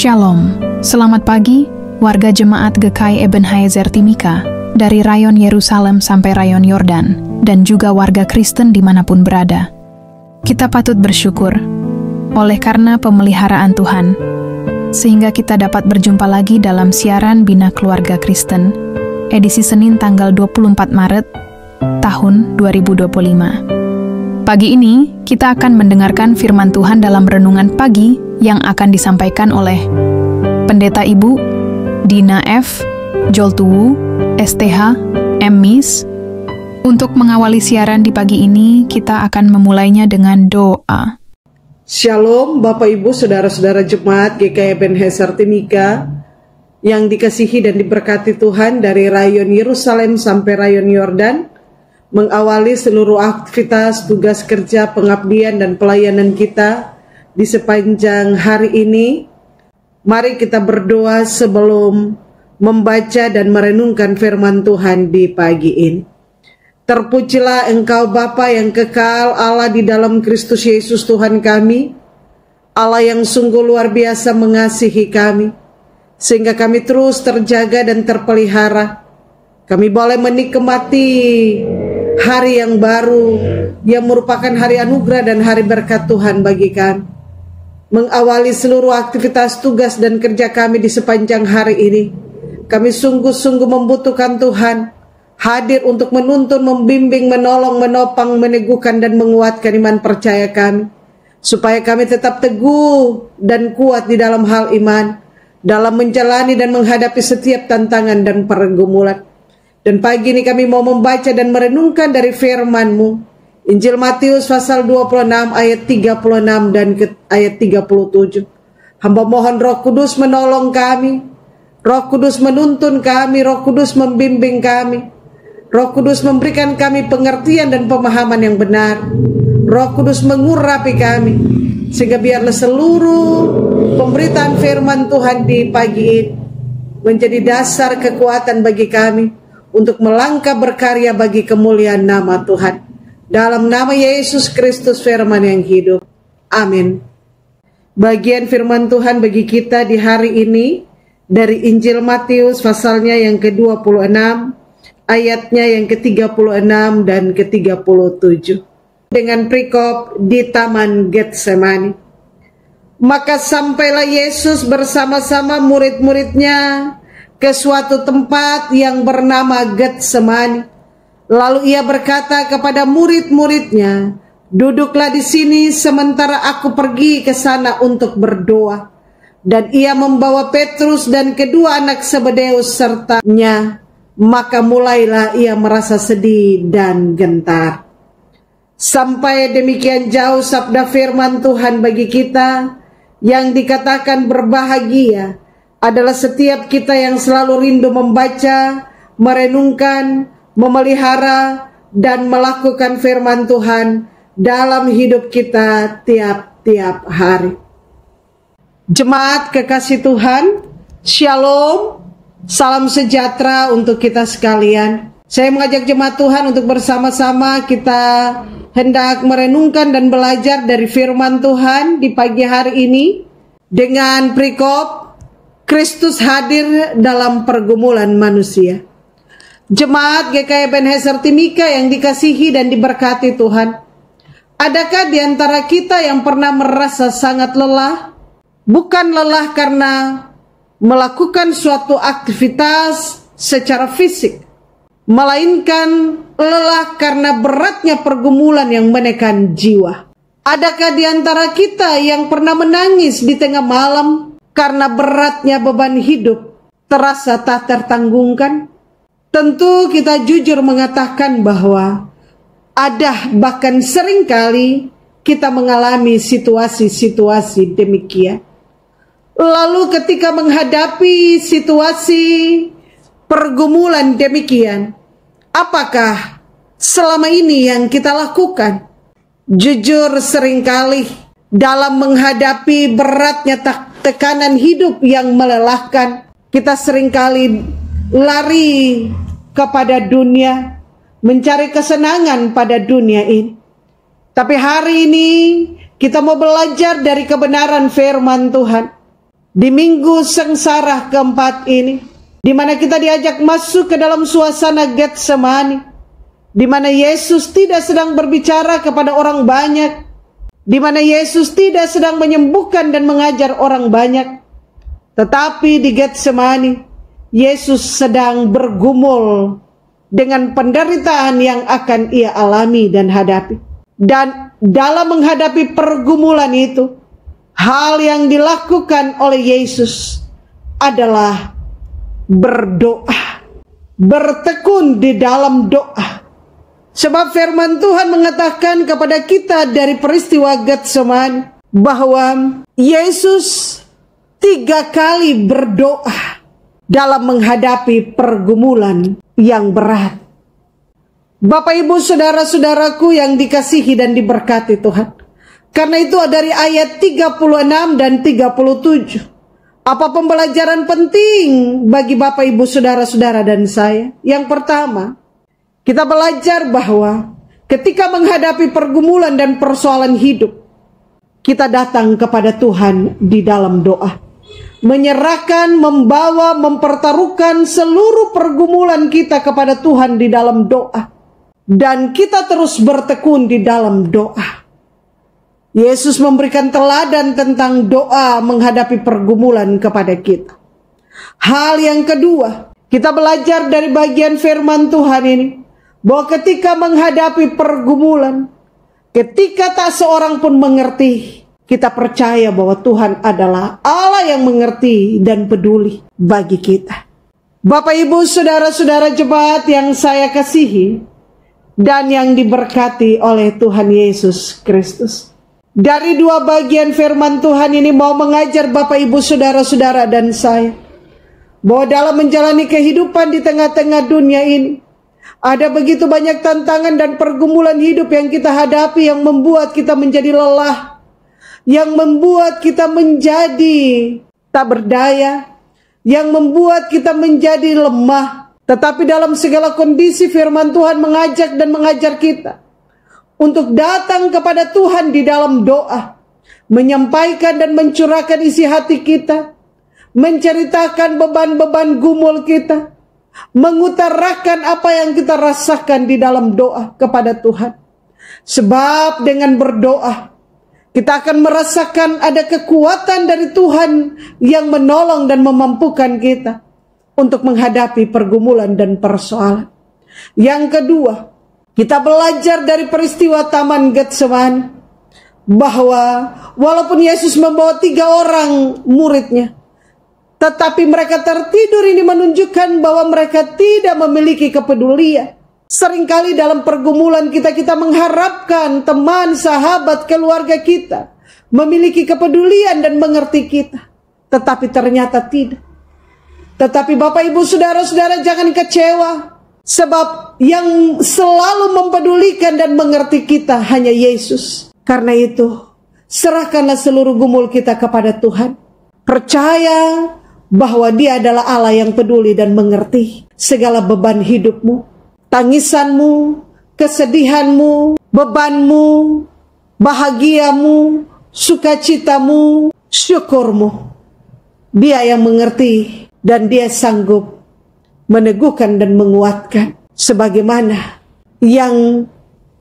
Shalom, selamat pagi warga jemaat GKI Ebenezer Timika dari rayon Yerusalem sampai rayon Yordan dan juga warga Kristen dimanapun berada. Kita patut bersyukur oleh karena pemeliharaan Tuhan, sehingga kita dapat berjumpa lagi dalam siaran Bina Keluarga Kristen, edisi Senin tanggal 24 Maret tahun 2025. Pagi ini, kita akan mendengarkan firman Tuhan dalam renungan pagi yang akan disampaikan oleh Pendeta Ibu Dina F. Joltuwu, STH, MMis. Untuk mengawali siaran di pagi ini, kita akan memulainya dengan doa. Shalom Bapak Ibu Saudara-saudara Jemaat GKI Ebenezer Timika yang dikasihi dan diberkati Tuhan, dari rayon Yerusalem sampai rayon Yordan. Mengawali seluruh aktivitas, tugas kerja, pengabdian dan pelayanan kita di sepanjang hari ini, mari kita berdoa sebelum membaca dan merenungkan firman Tuhan di pagi ini. Terpujilah Engkau Bapa yang kekal, Allah di dalam Kristus Yesus Tuhan kami, Allah yang sungguh luar biasa mengasihi kami, sehingga kami terus terjaga dan terpelihara. Kami boleh menikmati hari yang baru, yang merupakan hari anugerah dan hari berkat Tuhan bagi kami. Mengawali seluruh aktivitas, tugas dan kerja kami di sepanjang hari ini, kami sungguh-sungguh membutuhkan Tuhan hadir untuk menuntun, membimbing, menolong, menopang, meneguhkan dan menguatkan iman percaya kami, supaya kami tetap teguh dan kuat di dalam hal iman, dalam menjalani dan menghadapi setiap tantangan dan pergumulan. Dan pagi ini kami mau membaca dan merenungkan dari firman-Mu, Injil Matius pasal 26 ayat 36 dan ayat 37. Hamba mohon Roh Kudus menolong kami, Roh Kudus menuntun kami, Roh Kudus membimbing kami, Roh Kudus memberikan kami pengertian dan pemahaman yang benar, Roh Kudus mengurapi kami, sehingga biarlah seluruh pemberitaan firman Tuhan di pagi ini menjadi dasar kekuatan bagi kami untuk melangkah berkarya bagi kemuliaan nama Tuhan. Dalam nama Yesus Kristus firman yang hidup. Amin. Bagian firman Tuhan bagi kita di hari ini dari Injil Matius pasalnya yang ke-26, ayatnya yang ke-36 dan ke-37. Dengan perikop di Taman Getsemani. Maka sampailah Yesus bersama-sama murid-muridnya ke suatu tempat yang bernama Getsemani. Lalu ia berkata kepada murid-muridnya, "Duduklah di sini sementara aku pergi ke sana untuk berdoa." Dan ia membawa Petrus dan kedua anak Zebedeus sertanya. Maka mulailah ia merasa sedih dan gentar. Sampai demikian jauh sabda firman Tuhan bagi kita, yang dikatakan berbahagia adalah setiap kita yang selalu rindu membaca, merenungkan, memelihara dan melakukan firman Tuhan dalam hidup kita tiap-tiap hari. Jemaat kekasih Tuhan, Shalom, salam sejahtera untuk kita sekalian. Saya mengajak jemaat Tuhan untuk bersama-sama kita hendak merenungkan dan belajar dari firman Tuhan di pagi hari ini dengan perikop Kristus hadir dalam pergumulan manusia. Jemaat GKI Ebenezer Timika yang dikasihi dan diberkati Tuhan, adakah di antara kita yang pernah merasa sangat lelah? Bukan lelah karena melakukan suatu aktivitas secara fisik, melainkan lelah karena beratnya pergumulan yang menekan jiwa. Adakah di antara kita yang pernah menangis di tengah malam karena beratnya beban hidup terasa tak tertanggungkan? Tentu kita jujur mengatakan bahwa ada, bahkan seringkali kita mengalami situasi-situasi demikian. Lalu ketika menghadapi situasi pergumulan demikian, apakah selama ini yang kita lakukan? Jujur seringkali dalam menghadapi beratnya tekanan hidup yang melelahkan, kita seringkali lari kepada dunia, mencari kesenangan pada dunia ini. Tapi hari ini kita mau belajar dari kebenaran firman Tuhan. Di minggu sengsara keempat ini, di mana kita diajak masuk ke dalam suasana Getsemani, di mana Yesus tidak sedang berbicara kepada orang banyak, di mana Yesus tidak sedang menyembuhkan dan mengajar orang banyak, tetapi di Getsemani, Yesus sedang bergumul dengan penderitaan yang akan ia alami dan hadapi. Dan dalam menghadapi pergumulan itu, hal yang dilakukan oleh Yesus adalah berdoa, bertekun di dalam doa. Sebab firman Tuhan mengatakan kepada kita dari peristiwa Getsemani bahwa Yesus 3 kali berdoa dalam menghadapi pergumulan yang berat. Bapak, Ibu, saudara-saudaraku yang dikasihi dan diberkati Tuhan. Karena itu dari ayat 36 dan 37. Apa pembelajaran penting bagi Bapak, Ibu, saudara-saudara dan saya? Yang pertama, kita belajar bahwa ketika menghadapi pergumulan dan persoalan hidup, kita datang kepada Tuhan di dalam doa. Menyerahkan, membawa, mempertaruhkan seluruh pergumulan kita kepada Tuhan di dalam doa. Dan kita terus bertekun di dalam doa. Yesus memberikan teladan tentang doa menghadapi pergumulan kepada kita. Hal yang kedua, kita belajar dari bagian firman Tuhan ini, bahwa ketika menghadapi pergumulan, ketika tak seorang pun mengerti, kita percaya bahwa Tuhan adalah Allah yang mengerti dan peduli bagi kita. Bapak, Ibu, saudara-saudara jemaat yang saya kasihi dan yang diberkati oleh Tuhan Yesus Kristus. Dari 2 bagian firman Tuhan ini mau mengajar Bapak, Ibu, saudara-saudara dan saya, bahwa dalam menjalani kehidupan di tengah-tengah dunia ini, ada begitu banyak tantangan dan pergumulan hidup yang kita hadapi yang membuat kita menjadi lelah, yang membuat kita menjadi tak berdaya, yang membuat kita menjadi lemah. Tetapi dalam segala kondisi firman Tuhan mengajak dan mengajar kita untuk datang kepada Tuhan di dalam doa, menyampaikan dan mencurahkan isi hati kita, menceritakan beban-beban gumul kita, mengutarakan apa yang kita rasakan di dalam doa kepada Tuhan. Sebab dengan berdoa, kita akan merasakan ada kekuatan dari Tuhan yang menolong dan memampukan kita untuk menghadapi pergumulan dan persoalan. Yang kedua, kita belajar dari peristiwa Taman Getsemani bahwa walaupun Yesus membawa 3 orang muridnya, tetapi mereka tertidur. Ini menunjukkan bahwa mereka tidak memiliki kepedulian. Seringkali dalam pergumulan kita mengharapkan teman, sahabat, keluarga kita memiliki kepedulian dan mengerti kita, tetapi ternyata tidak. Tetapi Bapak, Ibu, saudara-saudara jangan kecewa, sebab yang selalu mempedulikan dan mengerti kita hanya Yesus. Karena itu, serahkanlah seluruh gumul kita kepada Tuhan. Percaya bahwa Dia adalah Allah yang peduli dan mengerti segala beban hidupmu, tangisanmu, kesedihanmu, bebanmu, bahagiamu, sukacitamu, syukurmu. Dia yang mengerti dan Dia sanggup meneguhkan dan menguatkan sebagaimana yang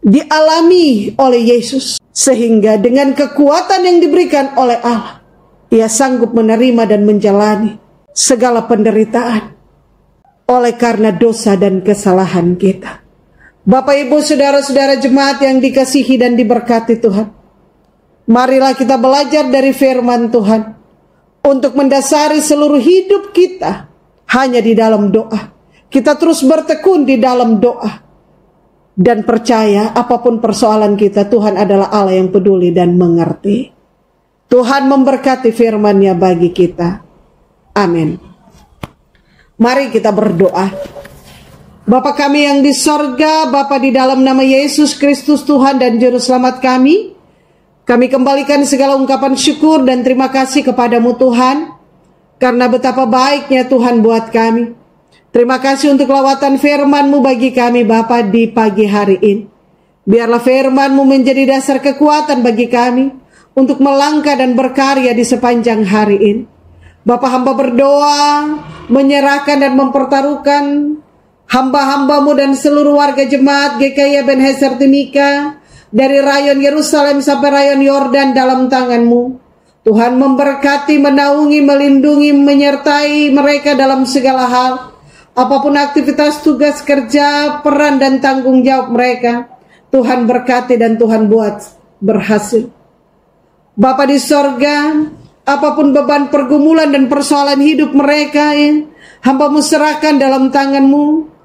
dialami oleh Yesus. Sehingga dengan kekuatan yang diberikan oleh Allah, Ia sanggup menerima dan menjalani segala penderitaan oleh karena dosa dan kesalahan kita. Bapak, Ibu, saudara-saudara jemaat yang dikasihi dan diberkati Tuhan, marilah kita belajar dari firman Tuhan untuk mendasari seluruh hidup kita hanya di dalam doa. Kita terus bertekun di dalam doa dan percaya apapun persoalan kita, Tuhan adalah Allah yang peduli dan mengerti. Tuhan memberkati firman-Nya bagi kita. Amin. Mari kita berdoa. Bapa kami yang di sorga, Bapa, di dalam nama Yesus Kristus Tuhan dan Juru Selamat kami kembalikan segala ungkapan syukur dan terima kasih kepadamu Tuhan, karena betapa baiknya Tuhan buat kami. Terima kasih untuk lawatan firman-Mu bagi kami Bapa di pagi hari ini. Biarlah firman-Mu menjadi dasar kekuatan bagi kami untuk melangkah dan berkarya di sepanjang hari ini. Bapa, hamba berdoa, menyerahkan dan mempertaruhkan hamba-hambamu dan seluruh warga jemaat GKI Ebenezer Timika dari rayon Yerusalem sampai rayon Yordan dalam tangan-Mu. Tuhan memberkati, menaungi, melindungi, menyertai mereka dalam segala hal. Apapun aktivitas, tugas, kerja, peran dan tanggung jawab mereka, Tuhan berkati dan Tuhan buat berhasil. Bapa di sorga, apapun beban, pergumulan dan persoalan hidup mereka, hamba-Mu serahkan dalam tangan-Mu.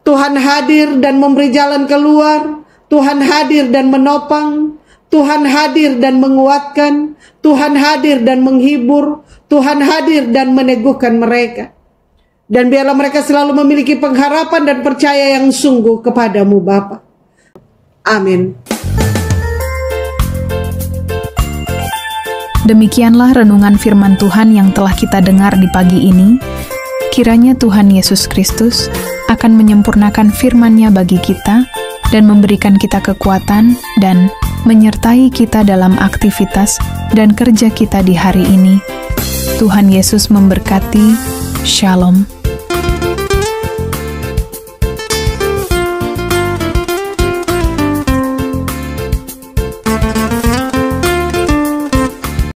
Tuhan hadir dan memberi jalan keluar. Tuhan hadir dan menopang. Tuhan hadir dan menguatkan. Tuhan hadir dan menghibur. Tuhan hadir dan meneguhkan mereka. Dan biarlah mereka selalu memiliki pengharapan dan percaya yang sungguh kepada-Mu, Bapa. Amin. Demikianlah renungan firman Tuhan yang telah kita dengar di pagi ini. Kiranya Tuhan Yesus Kristus akan menyempurnakan firman-Nya bagi kita dan memberikan kita kekuatan dan menyertai kita dalam aktivitas dan kerja kita di hari ini. Tuhan Yesus memberkati. Shalom.